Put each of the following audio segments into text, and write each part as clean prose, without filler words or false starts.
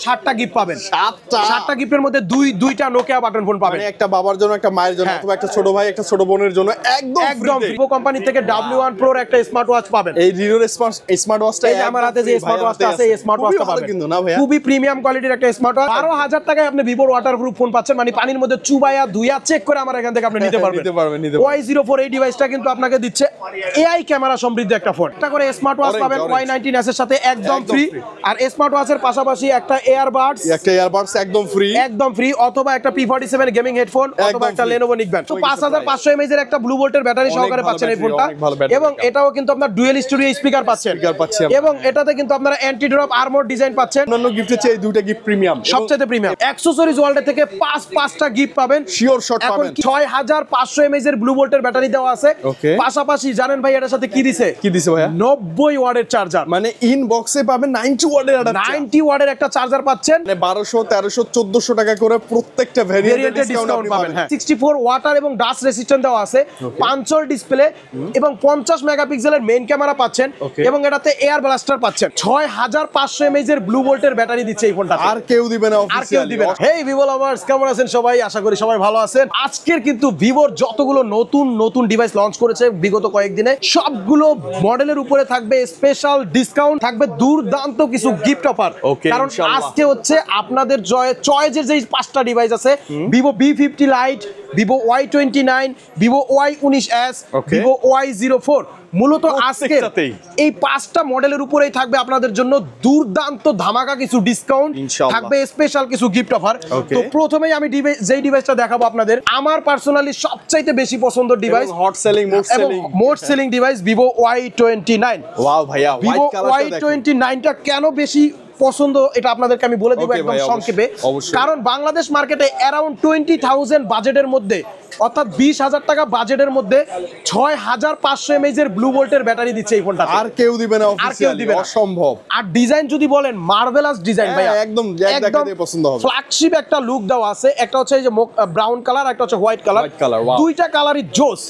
7টা gift পাবেন। 7টা গিফটের মধ্যে দুইটা নোকিয়া বাটন ফোন পাবেন, একটা বাবার জন্য, একটা মায়ের জন্য, অথবা একটা ছোট ভাই, একটা ছোট বোনের জন্য একদম ভিভো কোম্পানি থেকে W1 Pro এর একটা স্মার্ট ওয়াচ পাবেন। এই রিনোর স্মার্ট ওয়াচটা এই যে আমার হাতে যে স্মার্ট ওয়াচটা আছে, এই স্মার্ট ওয়াচটা পাবেন কিন্তু না ভাইয়া, খুবই প্রিমিয়াম কোয়ালিটির একটা স্মার্ট ওয়াচ। 12,000 টাকায় আপনি ভিভোর ওয়াটারপ্রুফ ফোন পাচ্ছেন, মানে পানির মধ্যে চুবাইয়া ধুইয়া চেক করে আমার এখান থেকে আপনি নিতে পারবেন। Y04 এই ডিভাইসটা কিন্তু আপনাকে দিচ্ছে AI ক্যামেরা সমৃদ্ধ একটা ফোন। একটা করে স্মার্ট ওয়াচ পাবেন Y19s এর সাথে একদম ফ্রি, আর স্মার্ট ওয়াচের পাশাপাশি একটা এয়ারবাডস একদম ফ্রি, অথবা একটা P47 গেমিং হেডফোন, অথবা একটা Lenovo নিকবেন। তো 5500 mAh এর একটা ব্লু ভোল্টের ব্যাটারি সহকারে পাচ্ছেন এই ফোনটা, এবং এটাও কিন্তু আপনার ডুয়াল স্টুডিও স্পিকার পাচ্ছেন, এবং এটাতে কিন্তু আপনারা অ্যান্টি ড্রপ আর্মর ডিজাইন পাচ্ছেন। অন্যান্য গিফটের চেয়ে এই দুইটা গিফট প্রিমিয়াম, সবচেয়ে প্রিমিয়াম। অ্যাকসেসরিজ ওয়ার্ল্ড থেকে 5টা গিফট পাবেন, শিওর শট পাবেন। 6500 mAh এর ব্লু ভোল্টের ব্যাটারি দেওয়া আছে। পাশাপাশি জানেন ভাই এটার সাথে কি দিছে ভাইয়া? 90 ওয়াটের চার্জার, মানে ইন বক্সে পাবেন 90 ওয়াটের একটা চার্জার পাচ্ছেন। 1200, 1300, 1400 টাকা করে প্রত্যেকটা ভেরিয়েন্টে ডিসকাউন্ট পাবেন। 64 ওয়াটার এবং ডাস্ট রেসিস্ট্যান্ট দেওয়া আছে, পাঞ্চল ডিসপ্লে এবং 50 মেগাপিক্সেলের মেইন ক্যামেরা পাচ্ছেন, এবং এটাতে এয়ার ব্লাস্টার পাচ্ছেন। 6500 mAh এর ব্লু ভোল্টের ব্যাটারি দিচ্ছে এই ফোনটা, আর কেউ দিবে না, অফিশিয়ালি। হেই ভিভো লাভার্স, কেমন আছেন সবাই? আশা করি সবাই ভালো আছেন। আজকের কিন্তু ভিভোর যতগুলো নতুন ডিভাইস লঞ্চ করেছে বিগত কয়েকদিনে, সবগুলো মডেলের উপরে থাকবে স্পেশাল ডিসকাউন্ট, থাকবে দুর্দান্ত কিছু গিফট অফার। কারণ আজকে হচ্ছে আপনাদের চয়েসের যে 5টা ডিভাইস আছে, Vivo V50 light, Vivo Y29, Vivo Y19s, Vivo Y04, মূলত আজকে এই 5টা মডেলের উপরেই থাকবে আপনাদের জন্য দুর্দান্ত ধামাকা কিছু ডিসকাউন্ট, থাকবে স্পেশাল কিছু গিফট অফার। তো প্রথমেই আমি যেই ডিভাইসটা দেখাবো আপনাদের, আমার পার্সোনালি সবচাইতে বেশি পছন্দের device, most selling device, Vivo Y29। Wow ভাইয়া, ভিভো Y29টা কেন বেশি পছন্দ এটা আপনাদেরকে আমি বলে দেব একদম সংক্ষেপে। কারণ বাংলাদেশ মার্কেটে অ্যারাউন্ড 20,000 বাজেটের মধ্যে, অর্থাৎ 20,000 টাকা বাজেটের মধ্যে 6500 mAh এর ব্লু ভোল্টের ব্যাটারি দিচ্ছে এই ফোনটা। আর কেউ দিবে না, অফিশিয়ালি অসম্ভব। আর ডিজাইন যদি বলেন, মার্ভেলাস ডিজাইন ভাই, একদম পছন্দ হবে। ফ্ল্যাগশিপ একটা লুক দেওয়া আছে, একটা হচ্ছে এই যে ব্রাউন কালার, একটা হচ্ছে হোয়াইট কালার, দুইটা কালারই জোস,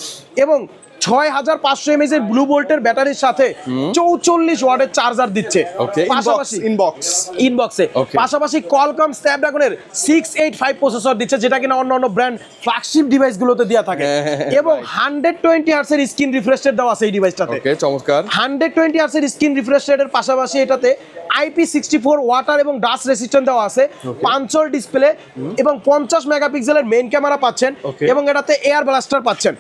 এবং 6500 mAh এর ব্লু ভোল্টের ব্যাটারির সাথে 44 ওয়াটের চার্জার দিচ্ছে। পাশাপাশি ইনবক্সে পাশাপাশি কোয়ালকম স্ন্যাপড্রাগনের 685 প্রসেসর দিচ্ছে, যেটা কিনা অন্য ব্র্যান্ড ফ্ল্যাগশিপ ডিভাইসগুলোতে দেয়া থাকে, এবং 120 হার্টজ এর স্ক্রিন রিফ্রেশ রেট দেওয়া আছে এই ডিভাইসটাতে। ওকে, চমৎকার। 120 হার্টজ এর স্ক্রিন রিফ্রেশ রেটের পাশাপাশি এটাতে IP64 ওয়াটার এবং ডাস্ট রেসিস্ট্যান্ট দেওয়া আছে, পাঞ্চল ডিসপ্লে এবং 50 মেগাপিক্সেলের মেইন ক্যামেরা পাচ্ছেন, এবং এটাতে এয়ার ব্লাস্টার পাচ্ছেন,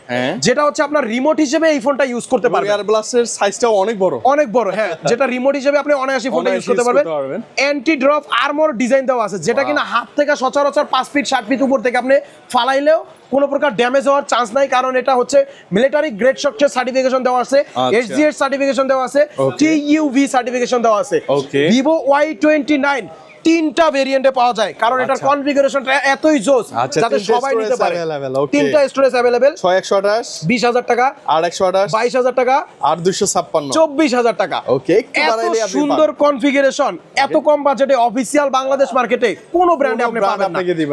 যেটা হচ্ছে আপনার রিমোট হিসেবে এই ফোনটা ইউজ করতে পারবেন। এয়ার ব্লাস্টের সাইজটাও অনেক বড়, হ্যাঁ, যেটা রিমোট হিসেবে আপনি অনায়াসে ফোনটা ইউজ করতে পারবেন। অ্যান্টি ড্রপ আর্মর ডিজাইন দেওয়া আছে, যেটা কিনা হাত থেকে সচরাচর 5 ফিট 7 ফিট উপর থেকে আপনি ফালাইলেও কোনো প্রকার ড্যামেজ হওয়ার চান্স নাই, কারণ এটা হচ্ছে মিলিটারি গ্রেড স্ট্রাকচার সার্টিফিকেশন দেওয়া আছে, HGS সার্টিফিকেশন দেওয়া আছে, TUV সার্টিফিকেশন দেওয়া আছে। ভিভো Y29 তিনটা ভেরিয়েন্টে পাওয়া যায়, কারণ এটার কনফিগারেশনটা এতই জোস যাতে সবাই নিতে পারে। তিনটা স্টোরেজ अवेलेबल, 6128 20000 টাকা, 8128 22000 টাকা, আর 256 24000 টাকা। ওকে, একটু বাড়াইলে আপনি সুন্দর কনফিগারেশন এত কম বাজেটে অফিশিয়াল বাংলাদেশ মার্কেটে কোন ব্র্যান্ডে আপনি পাবেন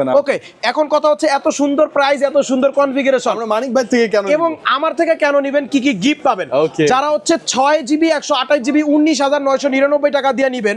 না। ওকে, এখন কথা হচ্ছে এত সুন্দর প্রাইস, এত সুন্দর কনফিগারেশন আমরা মানিক ভাই থেকে কেন এবং আমার থেকে কেন নেবেন, কি গিফট পাবেন? যারা হচ্ছে 6GB 128GB 19999 টাকা দিয়ে নেবেন,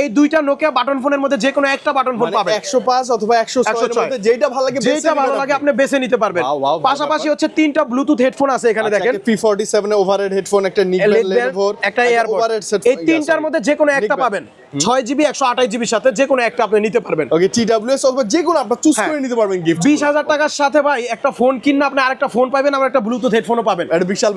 এই দুইটা নোকিয়া বাটন ফোনের মধ্যে যে কোনো একটা বাটন ফোন পাবেন, 105 অথবা 106 এর মধ্যে যেটা ভালো লাগে আপনি বেছে নিতে পারবেন। পাশাপাশি হচ্ছে তিনটা ব্লুটুথ হেডফোন আছে এখানে, দেখেন P47 ওভারহেড হেডফোন, একটা নিকবেন Lenovo, একটা এয়ারবাডস, এই তিনটার মধ্যে যে কোনো একটা পাবেন। 6GB 128GB সাথে যে কোনো একটা আপনি নিতে পারবেন। ওকে, TWS অথবা যে কোনো আপনি চুজ করে নিতে পারবেন গিফট। 20000 টাকার সাথে ভাই একটা ফোন কিনলে আপনি আরেকটা ফোন পাবেন, আর একটা ব্লুটুথ হেডফোনও পাবেন। এটা বিশাল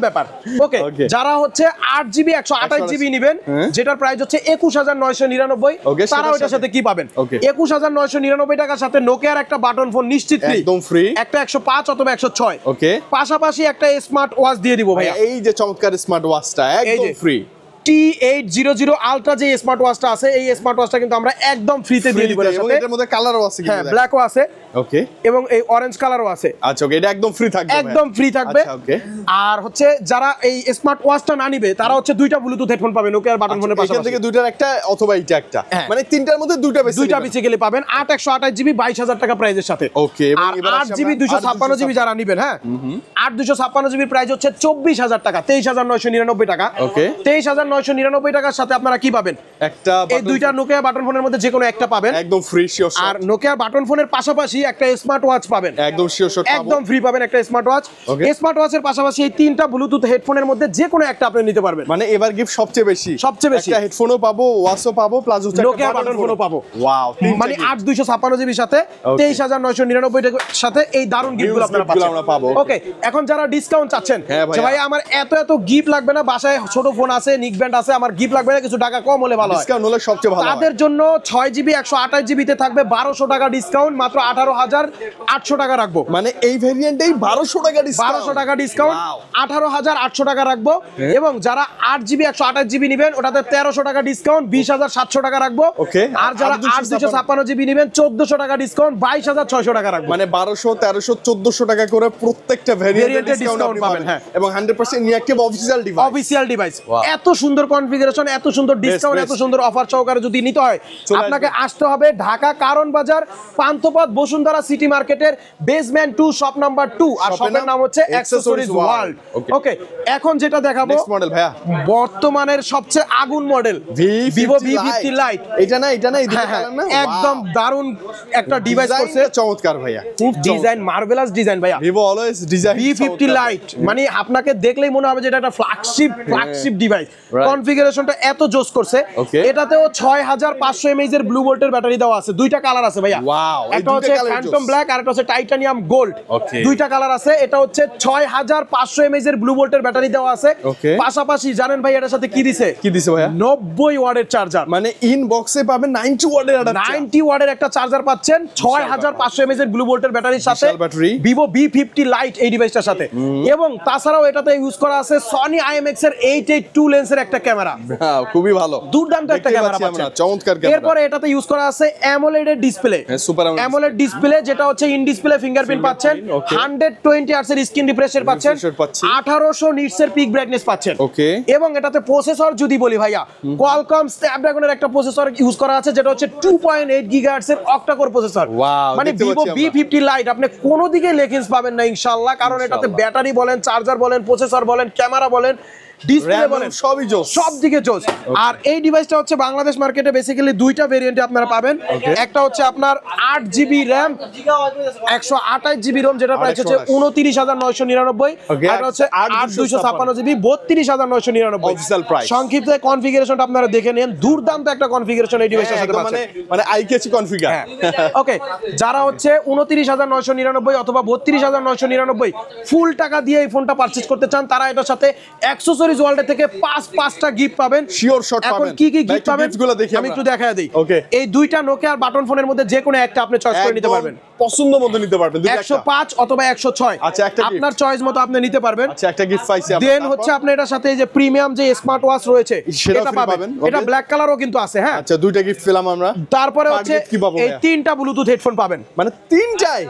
ব্যাপার। ওকে, যারা হচ্ছে 8GB 128GB নেবেন, যেটার প্রাইস হচ্ছে 21999, তারা ওটার সাথে কি পাবেন? 21999 টাকার সাথে নোকিয়ার একটা বাটন ফোন নিশ্চিত একদম ফ্রি, একটা 105 অথবা 106। ওকে, পাশাপাশি একটা স্মার্ট ওয়াচ দিয়ে দিব ভাই। এই যে চমৎকার স্মার্ট ওয়াচটা একদম ফ্রি, T800 আলট্রা যে স্মার্ট ওয়াচটা আছে, এই স্মার্ট ওয়াচটা কিন্তু আমরা একদম ফ্রিতে দিয়ে দিব। এবং এটার মধ্যে কালারও আছে, হ্যাঁ, ব্ল্যাকও আছে, ওকে, এবং এই অরেঞ্জ কালারও আছে। আচ্ছা, ওকে, এটা একদম ফ্রি থাকবে, একদম ফ্রি থাকবে। ওকে, আর হচ্ছে যারা এই স্মার্ট ওয়াচটা না নিবে, তারা হচ্ছে দুইটা ব্লুটুথ হেডফোন পাবেন নোকিয়ার বাটন ফোনের পাশাপাশি। এখান থেকে দুইটার একটা অথবা এইটা একটা, মানে তিনটার মধ্যে দুইটা বেশি গেলে পাবেন 8 128GB 22000 টাকা প্রাইসের সাথে। ওকে, আর 8GB 256GB যারা নেবেন, হ্যাঁ, 8 256GB প্রাইস হচ্ছে 24000 টাকা, 23999 টাকা। ওকে, 23,999 টাকার সাথে আপনারা কি পাবেন? একটা এই দুইটা নোকিয়া বাটন ফোনের মধ্যে যে কোনো একটা পাবেন, একদম ফ্রি শিওর। আর নোকিয়া বাটন ফোনের পাশাপাশি একটা স্মার্ট ওয়াচ পাবেন, একদম শিওর শট, একদম ফ্রি পাবেন একটা স্মার্ট ওয়াচ। স্মার্ট ওয়াচের পাশাপাশি এই তিনটা ব্লুটুথ হেডফোনের মধ্যে যে কোনো একটা আপনি নিতে পারবেন। মানে এবার গিফট সবচেয়ে বেশি একটা হেডফোনও পাবো, ওয়াচও পাবো, প্লাস হচ্ছে নোকিয়া বাটন ফোনও পাবো। ওয়াও, মানে 8,256 জিবির সাথে 23,999 টাকার সাথে এই দারুণ গিফটগুলো আপনারা পাচ্ছেন। ওকে, এখন যারা ডিসকাউন্ট চাচ্ছেন যে ভাই আমার এত গিফট লাগবে না, বাসায় ছোট ফোন আছে, নিক ব্যান্ড আছে, আমার গিফট লাগবে না, কিছু টাকা কম হলে ভালো হয়, ডিসকাউন্ট হলে সবচেয়ে ভালো। তাদের জন্য 6GB 128 জিবিতে থাকবে 1200 টাকা ডিসকাউন্ট, মাত্র 18,800 টাকা রাখবো। মানে এই ভেরিয়েন্টেই 1200 টাকা ডিসকাউন্ট, 1200 টাকা ডিসকাউন্ট, 18,800 টাকা রাখবো। এবং যারা 8GB 128 জিবি নেবেন ওটাতে 1300 টাকা ডিসকাউন্ট, 20,700 টাকা রাখবো। আর যারা 8,256 জিবি নেবেন 1400 টাকা ডিসকাউন্ট, 22,600 টাকা রাখবো। মানে 1200, 1300, 1400 টাকা করে প্রত্যেকটা ভেরিয়েন্টে ডিসকাউন্ট পাবেন। হ্যাঁ, এবং 100% ইনঅ্যাক্টিভ অফিসিয়াল ডিভাইস। এত সুন্দর কনফিগারেশন, এত সুন্দর ডিসকাউন্ট, এত সুন্দর অফার সহকারে যদি নিতে হয় আপনাকে আসতে হবে ঢাকা কারণ বাজার, পান্থপথ, বসুন্ধরা সিটি মার্কেটের বেসমেন্ট 2 শপ নাম্বার 2, আর শপের নাম হচ্ছে অ্যাকসেসরিজ ওয়ার্ল্ড। ওকে, এখন যেটা দেখাবো নেক্সট মডেল ভাইয়া, বর্তমানের সবচেয়ে আগুন মডেল ভিভো V50 লাইট। এটা না এই দুটো কালার না, একদম দারুণ একটা ডিভাইস করছে, চমৎকার ভাইয়া, খুব ডিজাইন, মার্ভেলাস ডিজাইন ভাইয়া। Vivo always design. V50 light মানে আপনাকে দেখলেই মনে হবে যে এটা একটা ফ্ল্যাগশিপ ডিভাইস। কনফিগারেশনটা এত জোস করছে। এটাতেও 6500 mAh এর ব্লু ভোল্টের ব্যাটারি দেওয়া আছে, দুইটা কালার আছে ভাইয়া। একটা হচ্ছে ফ্যান্টম ব্ল্যাক আর একটা হচ্ছে টাইটানিয়াম গোল্ড, দুইটা কালার আছে। এটা হচ্ছে 6500 mAh এর ব্লু ভোল্টের ব্যাটারি দেওয়া আছে। পাশাপাশি জানেন ভাই এটার সাথে কি দিছে ভাইয়া? 90 ওয়াটের চার্জার। মানে ইন বক্সে পাবেন 90 ওয়াটের একটা চার্জার পাচ্ছেন 6500 mAh এর ব্লু ভোল্টের ব্যাটারির সাথে, ভিভো V50 লাইট এই ডিভাইসটার সাথে। এবং তাছাড়াও এটাতে ইউজ করা আছে সনি IMX এর 882 লেন্সের একটা ক্যামেরা, খুবই ভালো, দুর্দান্ত একটা ক্যামেরা পাচ্ছেন, চমৎকার ক্যামেরা। এরপরে এটাতে ইউজ করা আছে AMOLED এর ডিসপ্লে, AMOLED ডিসপ্লে যেটা হচ্ছে ইন ডিসপ্লে ফিঙ্গারপ্রিন্ট পাচ্ছেন, 120 Hz এর স্ক্রিন রিফ্রেশের পাচ্ছেন, 1800 নিটস এর পিক ব্রাইটনেস পাচ্ছেন। এবং এটাতে প্রসেসর যদি বলি ভাইয়া, কোয়ালকম স্ন্যাপড্রাগনের একটা প্রসেসর ইউজ করা আছে যেটা হচ্ছে 2.8 GHz এর অক্টা কোর প্রসেসর। মানে ভিভো V50 লাইট আপনি কোনো দিকে লেগিংস পাবেন না ইনশাআল্লাহ, কারণ এটাতে ব্যাটারি বলেন, চার্জার বলেন, প্রসেসর বলেন, ক্যামেরা বলেন, ডিসপ্লে বলেন, সবই জোস, সব দিকে জোস। আর এই ডিভাইসটা হচ্ছে বাংলাদেশ মার্কেটে বেসিক্যালি দুইটা ভেরিয়েন্টে আপনারা পাবেন। একটা হচ্ছে আপনার 8GB RAM 128GB ROM, যেটা প্রাইস হচ্ছে 29,999, আর হচ্ছে 8,256GB 32,999 অফিশিয়াল প্রাইস। সংক্ষিপ্ত কনফিগারেশনটা আপনারা দেখে নেন, দুর্দান্ত একটা কনফিগারেশন এই ডিভাইসের সাথে পাচ্ছেন, মানে আই ক্যাচি কনফিগার। ওকে, যারা হচ্ছে 29,999 অথবা 32,999 ফুল টাকা দিয়ে এই ফোনটা পারচেজ করতে চান, তারা এটার সাথে অ্যাকসেসরিজ ওয়ার্ল্ড থেকে 5টা গিফট পাবেন, শিওর শট পাবেন। এখন কি গিফট পাবেন আমি একটু দেখায় দেই। এই দুইটা নোকিয়া বাটন ফোনের মধ্যে যে কোনো একটা আপনি চয়েস করে নিতে পারবেন, পছন্দ মতো নিতে পারবেন, 105 অথবা 106, আচ্ছা একটা আপনার চয়েস মতো আপনি নিতে পারবেন। আচ্ছা একটা গিফট পাইছি আমরা। দেন হচ্ছে আপনি এটার সাথে এই যে প্রিমিয়াম যে স্মার্ট ওয়াচ রয়েছে সেটা পাবেন, এটা ব্ল্যাক কালারও কিন্তু আছে। হ্যাঁ, আচ্ছা দুইটা গিফট পেলাম আমরা। তারপরে হচ্ছে এই তিনটা ব্লুটুথ হেডফোন পাবেন, মানে তিনটাই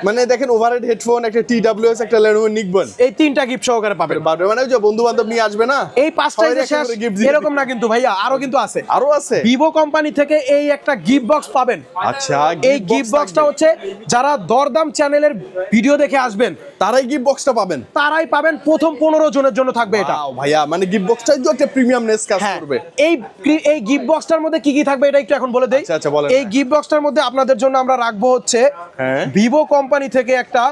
মানে দেখেন, ওভারহেড হেডফোন, একটা TWS, একটা Lenovo Nickband, এই তিনটা গিফট সহকারে পাবেন। মানে যে বন্ধু বান্ধব নিয়ে আসবে না, এই 5টাই শেষ এরকম না কিন্তু ভাইয়া, আরো কিন্তু আছে, আরো আছে। ভিভো কোম্পানি থেকে এই একটা গিফট বক্স পাবেন। আচ্ছা, এই গিফট বক্সটা হচ্ছে যারা দরদাম চ্যানেলের ভিডিও দেখে আসবেন তারাই গিফট বক্সটা পাবেন, তারাই পাবেন। প্রথম 15 জনের জন্য থাকবে এটা। ভাইয়া মানে গিফট বক্সটাই তো একটা প্রিমিয়ামনেস কাজ করবে। এই গিফট বক্সটার মধ্যে কি কি থাকবে এটা একটু এখন বলে দেই। আচ্ছা বলেন। এই গিফট বক্সটার মধ্যে আপনাদের জন্য আমরা রাখবো হচ্ছে ভিভো কোম্পানি থেকে একটা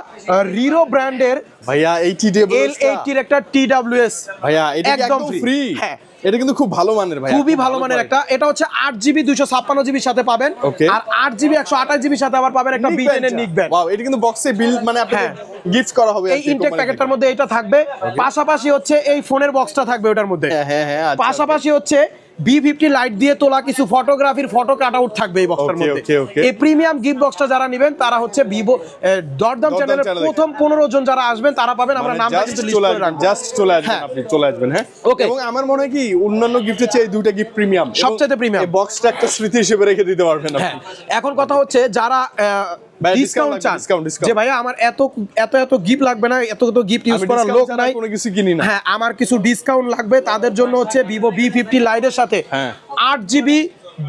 রিরো ব্র্যান্ডের ভাইয়া L80 এর একটা TWS, ভাইয়া এটা একদম ফ্রি। হ্যাঁ, এটা কিন্তু খুব ভালো মানের ভাই, খুবই ভালো মানের একটা। এটা হচ্ছে 8GB 256GB সাথে পাবেন, আর 8GB 128GB সাথে আবার পাবেন একটা B10 এর নিক ব্যান্ড। ওয়াও, এটা কিন্তু বক্সে বিল মানে আপনাদের গিফট করা হবে। এই ইনটেক প্যাকেটটার মধ্যে এটা থাকবে, পাশাপাশি হচ্ছে এই ফোনের বক্সটা থাকবে ওটার মধ্যে। হ্যাঁ, পাশাপাশি হচ্ছে V50 লাইট দিয়ে তোলা কিছু ফটোগ্রাফির ফটো কাট আউট থাকবে এই বক্সটার মধ্যে। এই প্রিমিয়াম গিফট বক্সটা যারা নেবেন তারা হচ্ছে ভিভো দরদাম চ্যানেলের প্রথম 15 জন যারা আসবেন তারা পাবেন। আমরা নামটা কিন্তু লিস্ট করে রাখব, জাস্ট চলে আসবেন, আপনি চলে আসবেন। হ্যাঁ, এবং আমার মনে হয় কি অন্যান্য গিফটের চেয়ে এই দুইটা গিফট প্রিমিয়াম, সবচেয়ে প্রিমিয়াম। এই বক্সটা একটা স্মৃতি হিসেবে রেখে দিতে পারবেন আপনি। এখন কথা হচ্ছে যারা ডিসকাউন্ট চান, যে ভাইয়া আমার এত গিফট লাগবে না, এত গিফট ইউজ করার লোক নাই, কোনো কিছু কিনি না, হ্যাঁ আমার কিছু ডিসকাউন্ট লাগবে, তাদের জন্য হচ্ছে ভিভো V50 লাইটের সাথে 8GB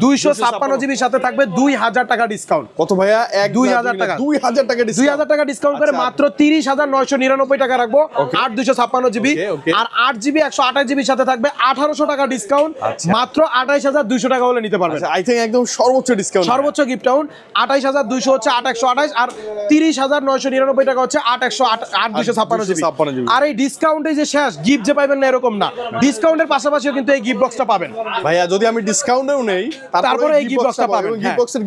256 জিবির সাথে থাকবে 2000 টাকা ডিসকাউন্ট। কত ভাইয়া? 2000 টাকা। 2000 টাকা ডিসকাউন্ট। 2000 টাকা ডিসকাউন্ট করে মাত্র 30999 টাকা রাখবো। 8 256 জিবি আর 8 জিবি 128 জিবির সাথে থাকবে 1800 টাকা ডিসকাউন্ট, মাত্র 28200 টাকা হলে নিতে পারবেন। আই থিং একদম সর্বোচ্চ ডিসকাউন্ট, সর্বোচ্চ গিফট টাউন। 28200 হচ্ছে 8128 আর 30999 টাকা হচ্ছে 8256 জিবি। আর এই ডিসকাউন্টে যে শেষ, গিফট যে পাবেন না এরকম না, ডিসকাউন্টের পাশাপাশিও কিন্তু এই গিফট বক্সটা পাবেন ভাইয়া। যদি আমি ডিসকাউন্টেও নেই তারপরে এই গিফট বক্সটা পাবেন। গিফট বক্সের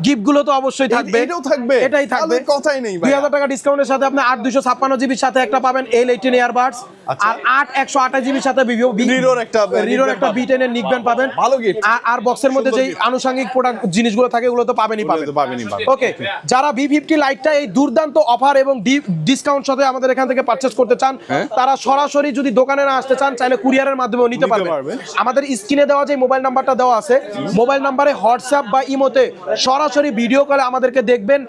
গিফটগুলো তো অবশ্যই থাকবে, এটাও থাকবে, এটাই থাকবে, কথাই নেই। 2000 টাকা ডিসকাউন্টের সাথে আপনি 8256 জিবির সাথে একটা পাবেন A18 ইয়ারবাডস আর 8128 জিবির সাথে রিরোর একটা B10 এর নিক ব্যান্ড পাবেন। ভালো গিফট। আর বক্সের মধ্যে যেই আনুষঙ্গিক প্রোডাক্ট জিনিসগুলো থাকে ওগুলো তো পাবেনই পাবেন। ওকে, যারা V50 লাইটটা এই দুর্দান্ত অফার এবং ডিসকাউন্ট সাথে আমাদের এখান থেকে পারচেজ করতে চান, তারা সরাসরি যদি দোকানে না আসতে চান, চাইলে কুরিয়ারের মাধ্যমেও নিতে পারবেন। আমাদের স্ক্রিনে দেওয়া যে মোবাইল নাম্বারটা দেওয়া আছে, মোবাইল নাম্বারে হোয়াটসঅ্যাপ বা ইমোতে সরাসরি ভিডিও কলে আমাদেরকে দেখবেন,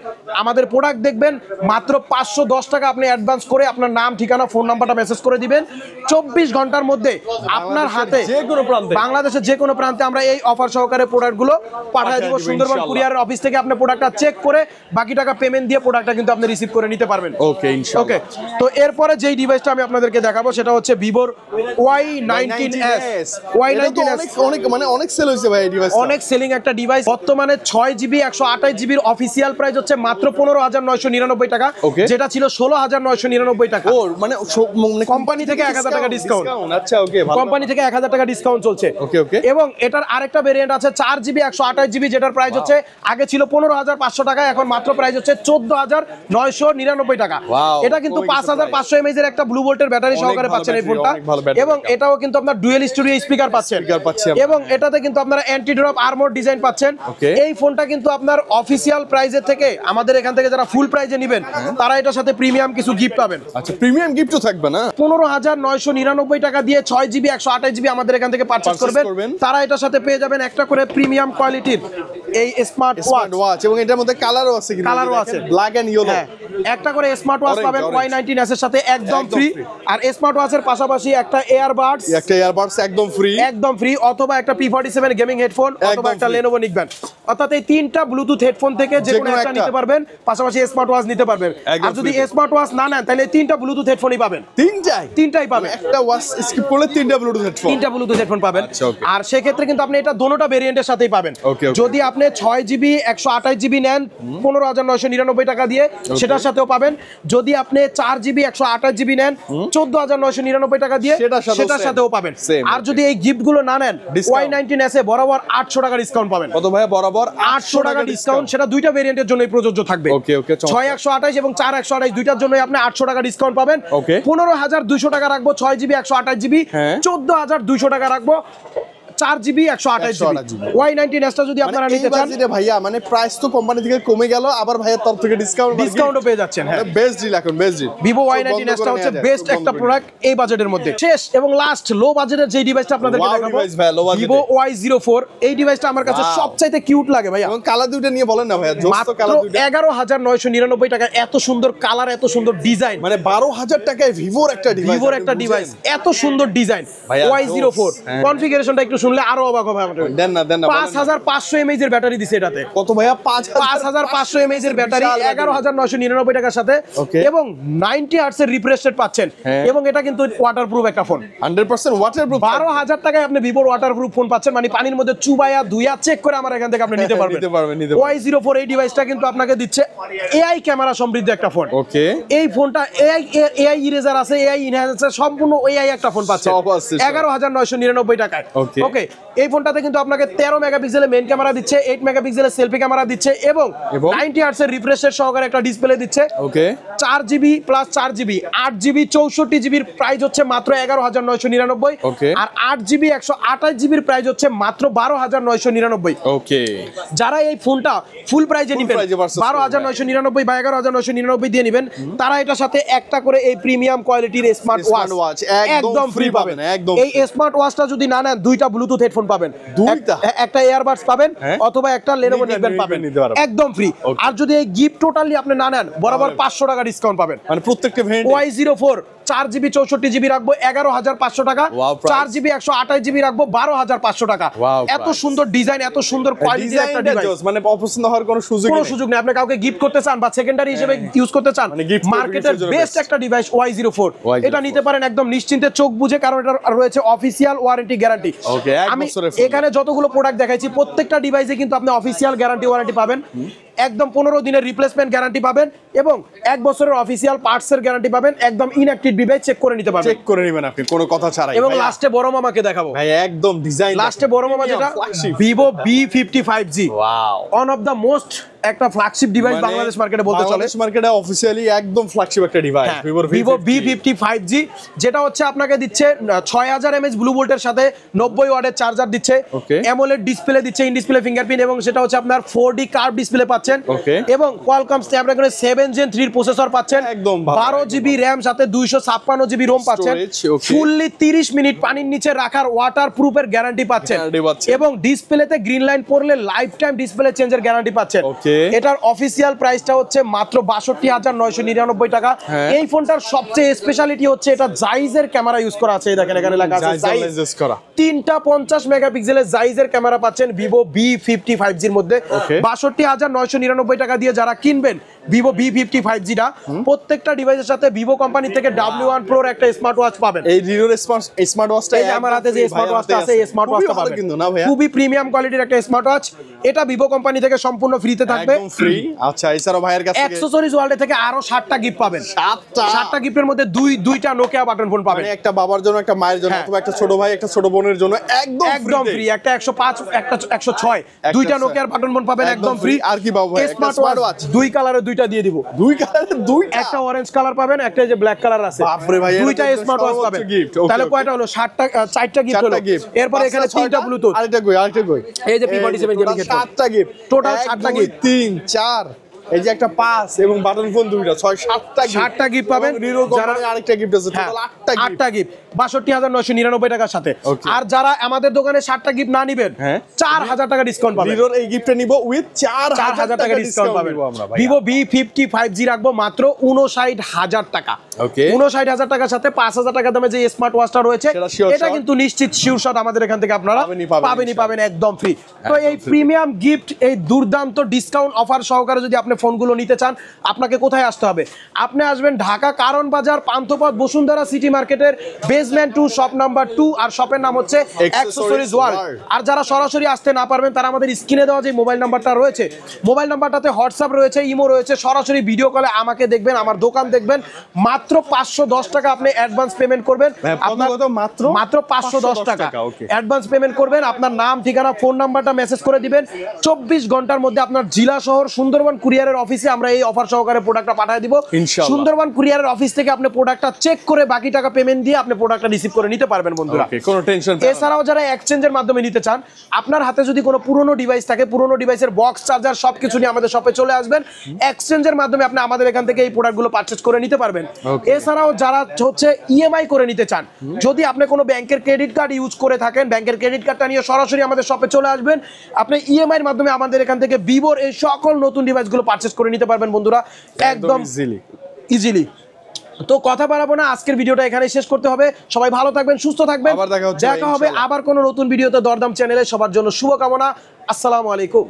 আমাদের প্রোডাক্ট দেখবেন। মাত্র 510 টাকা আপনি অ্যাডভান্স করে আপনার নাম, ঠিকানা, ফোন নাম্বারটা মেসেজ করে দিবেন। 24 ঘন্টার মধ্যে আপনার হাতে যে কোনো প্রান্তে, বাংলাদেশের যে কোনো প্রান্তে আমরা এই অফার সহকারে প্রোডাক্টগুলো পাঠিয়ে দিব। সুন্দরবন কুরিয়ারের অফিস থেকে আপনি প্রোডাক্টটা চেক করে বাকি টাকা পেমেন্ট দিয়ে প্রোডাক্টটা কিন্তু আপনি রিসিভ করে নিতে পারবেন। ওকে, ইনশাআল্লাহ। ওকে, তো এরপরে যেই ডিভাইসটা আমি আপনাদেরকে দেখাবো সেটা হচ্ছে ভিভোর Y19s। অনেক সেল হয়েছে ভাই এই ডিভাইস, অনেক সেলিং একটা ডিভাইস। বর্তমানে 6GB 128 জিবির অফিসিয়াল প্রাইস হচ্ছে মাত্র 15999 টাকা, যেটা ছিল 16999 টাকা। মানে কোম্পানি থেকে 1000 টাকা ডিসকাউন্ট। আচ্ছা, ওকে, কোম্পানি থেকে 1000 টাকা ডিসকাউন্ট চলছে। ওকে। এবং এটার আরেকটা ভেরিয়েন্ট আছে 4GB 128 জিবি, যেটার প্রাইস হচ্ছে আগে ছিল 15500 টাকা, এখন মাত্র প্রাইস হচ্ছে 14999 টাকা। এটা কিন্তু 5500 mAh এর একটা ব্লু ভোল্টের ব্যাটারি সহকারে পাচ্ছেন এই ফোনটা। এবং এটাও কিন্তু আপনার ডুয়েল স্টুডিও স্পিকার পাচ্ছেন। এবং এটাতে কিন্তু আপনারা অ্যান্টি ড্রপ আর্মর ডিজাইন পাচ্ছেন। এই ফোনটা কিন্তু আপনার অফিসিয়াল প্রাইসের থেকে, আমাদের এখান থেকে যারা ফুল প্রাইসে নেবেন তারা এটার সাথে প্রিমিয়াম কিছু গিফট পাবেন। আচ্ছা, প্রিমিয়াম গিফটও থাকবে না? 15999 টাকা দিয়ে 6GB 128 জিবি আমাদের এখান থেকে পারচেজ করবেন, তারা এটার সাথে পেয়ে যাবেন একটা করে প্রিমিয়াম কোয়ালিটির এই স্মার্ট ওয়াচ। এবং এটার মধ্যে কালারও আছে, ব্ল্যাক এন্ড ইয়েলো। একটা করে স্মার্ট ওয়াচ পাবেন Y19s এর সাথে একদম ফ্রি। আর স্মার্ট ওয়াচের পাশাপাশি একটা এয়ারবাডস একদম ফ্রি, অথবা একটা P47 গেমিং হেডফোন, অথবা একটা Lenovo নিক ব্যান্ড। অর্থাৎ এই তিনটা ব্লুটুথ হেডফোন থেকে যে কোনো একটা নিতে পারবেন, পাশাপাশি স্মার্ট ওয়াচ নিতে পারবেন। আর যদি স্মার্ট ওয়াচ না নেন তাহলে তিনটা ব্লুটুথ হেডফোনই পাবেন। তিনটাই পাবেন, একটা ওয়াচ স্কিপ করলে তিনটা ব্লুটুথ হেডফোন পাবেন। আর সেই ক্ষেত্রে কিন্তু আপনি এটা দোনোটা ভেরিয়েন্টের সাথেই পাবেন। যদি আপনি 6GB 128 জিবি নেন 15999 টাকা দিয়ে, সেটার সাথেও পাবেন। যদি আপনি 4GB 128 জিবি নেন 14999 টাকা দিয়ে, সেটার সাথেও পাবেন। আর যদি এই গিফট গুলো না নেন, Y19s এ বরাবর 800 টাকা ডিসকাউন্ট পাবেন। কত ভাই? বরাবর 800 টাকা ডিসকাউন্ট। সেটা দুইটা ভেরিয়েন্টের জন্যই প্রযোজ্য থাকবে। 6128 এবং 4128 দুইটার জন্যই আপনি 800 টাকা ডিসকাউন্ট পাবেন। 15200 টাকা রাখবো 6GB 128 জিবি, 14200 টাকা রাখবো 4GB 128 জিবি। Y19s টা যদি আপনারা নিতে চান ভাইয়া, মানে প্রাইস তো কোম্পানি থেকে কমে গেল, আবার ভাইয়া তরফ থেকে ডিসকাউন্টও পেয়ে যাচ্ছেন। হ্যাঁ, বেস্ট ডিল এখন, বেস্ট ডিল। Vivo Y19s টা হচ্ছে বেস্ট একটা প্রোডাক্ট এই বাজেটের মধ্যে। শেষ এবং লাস্ট লো বাজেটের যে ডিভাইসটা আপনাদেরকে দেখাবো, Vivo Y04। এই ডিভাইসটা আমার কাছে সবচাইতে কিউট লাগে ভাইয়া। এবং কালার দুটো নিয়ে বলেন না ভাইয়া, জোস কালার দুটো। 11999 টাকা, এত সুন্দর কালার, এত সুন্দর ডিজাইন। মানে 12000 টাকায় ভিভোর একটা ডিভাইস, এত সুন্দর ডিজাইন। Y04 কনফিগারেশনটা একটু শুনলে আরো অবাক হবে। দেন না 5500 mAh এর ব্যাটারি দিছে এটাতে। কত ভাইয়া? 5500 mAh এর ব্যাটারি 11999 টাকার সাথে, এবং 90 হার্টজ এর রিফ্রেশ রেট পাচ্ছেন। এবং এটা কিন্তু ওয়াটারপ্রুফ একটা ফোন, 100% ওয়াটারপ্রুফ। 12000 টাকায় আপনি ভিভোর ওয়াটারপ্রুফ ফোন পাচ্ছেন, মানে পানির মধ্যে চুবায়া ধুইয়া চেক করে আমার এখান থেকে আপনি নিতে পারবেন। Y04 এই ডিভাইসটা কিন্তু আপনাকে দিচ্ছে AI ক্যামেরা সমৃদ্ধ একটা ফোন। ওকে, এই ফোনটা AI ইরেজার আছে, AI এনহ্যান্সার, সম্পূর্ণ AI একটা ফোন পাচ্ছেন 11999 টাকায়। ওকে, এই ফোনটাতে কিন্তু আপনাকে 13 মেগাপিক্সেলের মেইন ক্যামেরা দিচ্ছে, 8 মেগাপিক্সেলের সেলফি ক্যামেরা দিচ্ছে, এবং 90 হার্টজ এর রিফ্রেশ রেট সহকারে একটা ডিসপ্লে দিচ্ছে। ওকে, 4GB plus 4GB 8GB 64GB এর প্রাইস হচ্ছে মাত্র 11999। আর 8GB 128 জিবির প্রাইস হচ্ছে মাত্র 12999। ওকে, যারা এই ফোনটা ফুল প্রাইজে নেবেন 12999 বা 11999 দিয়ে নেবেন, তারা এটার সাথে একটা করে এই প্রিমিয়াম কোয়ালিটির স্মার্ট ওয়াচ একদম ফ্রি পাবেন। এই স্মার্ট ওয়াচটা যদি না নেন, দুইটা ব্লুটুথ হেডফোন পাবেন, একটা এয়ারবাডস পাবেন, অথবা একটা Lenovo নিক ব্যান্ড পাবেন একদম ফ্রি। আর যদি এই গিফট টোটালি আপনি না নেন, বরাবর 500 টাকা ডিসকাউন্ট পাবেন। মানে প্রত্যেকটা ভেরিয়েন্ট Y04 4GB 64GB রাখবো 11,500 টাকা, 4GB 128GB রাখবো 12,500 টাকা। এত সুন্দর ডিজাইন, এত সুন্দর কোয়ালিটির একটা ডিভাইস, মানে অপছন্দ হওয়ার কোনো সুযোগ নেই। আপনি কাউকে গিফট করতে চান বা সেকেন্ডারি হিসেবে ইউজ করতে চান, মার্কেটের বেস্ট একটা ডিভাইস Y04, এটা নিতে পারেন একদম নিশ্চিন্তে, চোখ বুঝে, কারণ এটা রয়েছে অফিসিয়াল ওয়ারেন্টি গ্যারান্টি। আমি এখানে যতগুলো প্রোডাক্ট দেখাইছি প্রত্যেকটা ডিভাইসে কিন্তু আপনি অফিসিয়াল গ্যারান্টি ওয়ারেন্টি পাবেন, একদম 15 দিনের রিপ্লেসমেন্ট গ্যারান্টি পাবেন এবং 1 বছরের অফিসিয়াল পার্টসের গ্যারান্টি পাবেন। একদম ইনঅ্যাক্টিভ ডিভাইস চেক করে নিতে পারবেন, চেক করে নেবেন আপনি কোনো কথা ছাড়াই। এবং লাস্টে বড় মামাকে দেখাবো ভাই, একদম ডিজাইন, লাস্টে বড় মামা যেটা Vivo B55G, one of the most একটা ফ্ল্যাগশিপ ডিভাইস বাংলাদেশ মার্কেটে বলতে চলে, বাংলাদেশ মার্কেটে অফিশিয়ালি একদম ফ্ল্যাগশিপ একটা ডিভাইস Vivo B55G, যেটা হচ্ছে আপনাকে দিচ্ছে 6000 mAh ব্লু ভোল্টের সাথে 90 ওয়াটের চার্জার দিচ্ছে, অ্যামোলেড ডিসপ্লে দিচ্ছে, ইন ডিসপ্লে ফিঙ্গারপ্রিন্ট, এবং সেটা হচ্ছে আপনার 4D কার্ভ ডিসপ্লে পাচ্ছেন, এবং Qualcomm Snapdragon 7 Gen 3 প্রসেসর পাচ্ছেন, একদম 12GB RAM সাথে 256GB ROM পাচ্ছেন, ফুললি 30 মিনিট পানির নিচে রাখার ওয়াটার প্রুফের গ্যারান্টি পাচ্ছেন, এবং ডিসপ্লেতে গ্রিন লাইন পড়লে লাইফ টাইম ডিসপ্লে চেঞ্জের গ্যারান্টি পাচ্ছেন। এটার অফিসিয়াল প্রাইসটা হচ্ছে মাত্র 62,999 টাকা। এই ফোনটার সবচেয়ে স্পেশালিটি হচ্ছে এটা জাইজের ক্যামেরা ইউজ করা আছে, দেখেন এখানে লেখা আছে জাইজ করা, 3টা 50 মেগাপিক্সেলের জাইজের ক্যামেরা পাচ্ছেন Vivo B55G এর মধ্যে। 62,999 টাকা দিয়ে যারা কিনবেন Vivo B55G টা, প্রত্যেকটা ডিভাইসের সাথে Vivo কোম্পানি থেকে W1 Pro এর একটা স্মার্ট ওয়াচ পাবেন। এই রিওর স্মার্ট ওয়াচটা আমার হাতে যে স্মার্ট ওয়াচটা আছে, এই স্মার্ট ওয়াচটা পাবেন কিন্তু না ভাইয়া, খুবই প্রিমিয়াম কোয়ালিটির একটা স্মার্ট ওয়াচ। এটা Vivo কোম্পানি থেকে সম্পূর্ণ ফ্রিতে থাকবে, একদম ফ্রি। আচ্ছা, এছাড়াও ভাইয়ের কাছে অ্যাকসেসরিজ ওয়ার্ল্ড থেকে আরো 7টা গিফট পাবেন, 7টা গিফটের মধ্যে দুইটা নোকিয়া বাটন ফোন পাবেন, মানে একটা বাবার জন্য, একটা মায়ের জন্য, অথবা একটা ছোট ভাই একটা ছোট বোনের জন্য একদম ফ্রি, একটা 105 একটা 106, দুইটা নোকিয়ার বাটন ফোন পাবেন একদম ফ্রি। আর কি পাবো ভাই? স্মার্ট ওয়াচ দুই কালারে দুইটা দিয়ে দিব, দুই কালারে দুইটা, একটা অরেঞ্জ কালার পাবেন, একটা যে ব্ল্যাক কালার আছে, বাপরে ভাই, দুইটা স্মার্ট ওয়াচ পাবেন। তাহলে কয়টা হলো? 4টা গিফট হলো। এরপর এখানে 3টা ব্লুটুথ, আরেকটা কই এই যে P47 গেমিং হেডফোন, 7টা গিফট, টোটাল 7টা গিফট, 3 4, এই যে একটা 5 এবং বাটন ফোন দুইটা, 7টা গিফট পাবেন। যারা আরেকটা গিফট আছে, টোটাল 8টা গিফট 62,999 টাকার সাথে। আর যারা আমাদের দোকানে 7টা গিফট না নিবেন, 4,000 টাকা ডিসকাউন্ট পাবেন। ভিভোর এই গিফটটা নিব উইথ 4,000 টাকা ডিসকাউন্ট পাবেন। Vivo B55G রাখবো মাত্র 59,000 টাকা। 59,000 টাকার সাথে 5,000 টাকা দামে যে স্মার্ট ওয়াচটা রয়েছে, এটা কিন্তু নিশ্চিত শিওর শট আমাদের এখান থেকে আপনারা পাবেন একদম ফ্রি। তো এই প্রিমিয়াম গিফট, এই দুর্দান্ত ডিসকাউন্ট অফার সহকারে যদি আপনি ফোনগুলো নিতে চান, আপনাকে কোথায় আসতে হবে? আপনি আসবেন ঢাকা কারণ বাজার, পান্থপথ, বসুন্ধরা সিটি মার্কেটের বেসমেন্ট 2, শপ নাম্বার 2, আর শপের নাম হচ্ছে অ্যাকসেসরিজ ওয়ার্ল্ড। আর যারা সরাসরি আসতে না পারবেন, তারা আমাদের স্ক্রিনে দেওয়া যে মোবাইল নাম্বারটা রয়েছে, মোবাইল নাম্বারটাতে হোয়াটসঅ্যাপ রয়েছে, ইমো রয়েছে, সরাসরি ভিডিও কলে আমাকে দেখবেন, আমার দোকান দেখবেন। মাত্র 510 টাকা আপনি অ্যাডভান্স পেমেন্ট করবেন, মাত্র 510 টাকা অ্যাডভান্স পেমেন্ট করবেন। আপনার নাম, ঠিকানা, ফোন নাম্বারটা মেসেজ করে দিবেন। 24 ঘন্টার মধ্যে আপনার জেলা শহর সুন্দরবন কুরিয়ারের অফিসে আমরা এই অফার সহকারে প্রোডাক্টটা পাঠিয়ে দিব। সুন্দরবন কুরিয়ারের অফিস থেকে আপনি প্রোডাক্টটা চেক করে বাকি টাকা পেমেন্ট দিয়ে আপনি প্রোডাক্টটা রিসিভ করে নিতে পারবেন বন্ধুরা, কোনো টেনশন। এছাড়াও যারা এক্সচেঞ্জের মাধ্যমে নিতে চান, আপনার হাতে যদি কোনো পুরনো ডিভাইস থাকে, পুরনো ডিভাইসের বক্স, চার্জার সবকিছু নিয়ে আমাদের শপে চলে আসবেন। এক্সচেঞ্জের মাধ্যমে আপনি আমাদের এখান থেকে এই প্রোডাক্টগুলো পারচেজ করে নিতে পারবেন। এছাড়াও যারা হচ্ছে ইএমআই করে নিতে চান, যদি আপনি কোনো ব্যাংকের ক্রেডিট কার্ড ইউজ করে থাকেন, ব্যাংকের ক্রেডিট কার্ডটা নিয়ে সরাসরি আমাদের শপে চলে আসবেন। আপনি ইএমআই এর মাধ্যমে আমাদের এখান থেকে ভিভোর এই সকল নতুন ডিভাইসগুলো পারচেজ করে নিতে পারবেন বন্ধুরা, একদম ইজিলি। তো কথা বাড়াবো না, আজকের ভিডিওটা এখানে শেষ করতে হবে। সবাই ভালো থাকবেন, সুস্থ থাকবেন, দেখা হবে আবার কোনো নতুন ভিডিওতে। দরদাম চ্যানেলে সবার জন্য শুভকামনা। আসসালামু আলাইকুম।